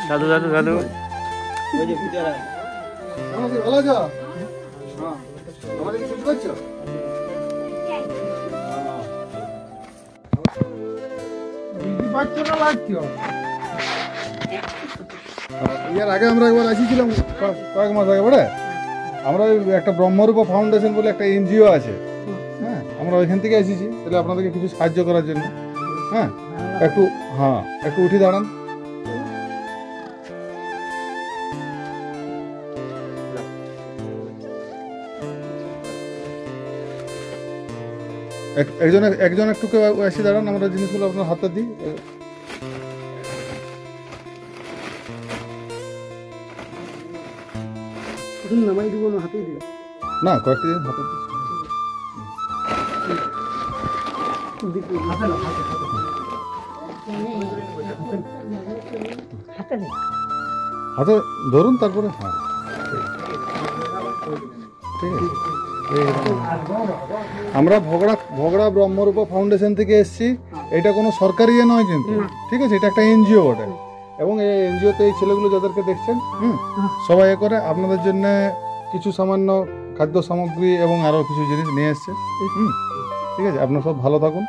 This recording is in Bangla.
দাদু দাদু দাদু ভালো আছো? আমাদের কি করছো? এর আগে আমরা একবার আসিছিলাম কয়েক মাস আগে বলে আমরা একটা ব্রহ্মরূপ ফাউন্ডেশন বলে একটা এনজিও আছে, হ্যাঁ আমরা ওইখান থেকে এসেছি, তাহলে আপনাদেরকে কিছু সাহায্য করার জন্য। হ্যাঁ একটু উঠে দাঁড়ান। একজন একটু এসে দাঁড়ান, আমরা জিনিসগুলো আপনার হাতে দিই। না কয়েকটি জিনিস হাতে দিই। হাতে ধরুন, তারপরে হ্যাঁ ঠিক আছে। আমরা ভগড়া ব্রহ্মরূপ ফাউন্ডেশন থেকে এসেছি। এটা কোনো সরকারি ইয়ে নয় কিন্তু, ঠিক আছে, এটা একটা এনজিও ওটা। এবং এই এনজিওতে এই ছেলেগুলো যাদেরকে দেখছেন সবাই এ করে আপনাদের জন্য কিছু সামান্য খাদ্য সামগ্রী এবং আরও কিছু জিনিস নিয়ে এসছে। ঠিক আছে, আপনারা সব ভালো থাকুন।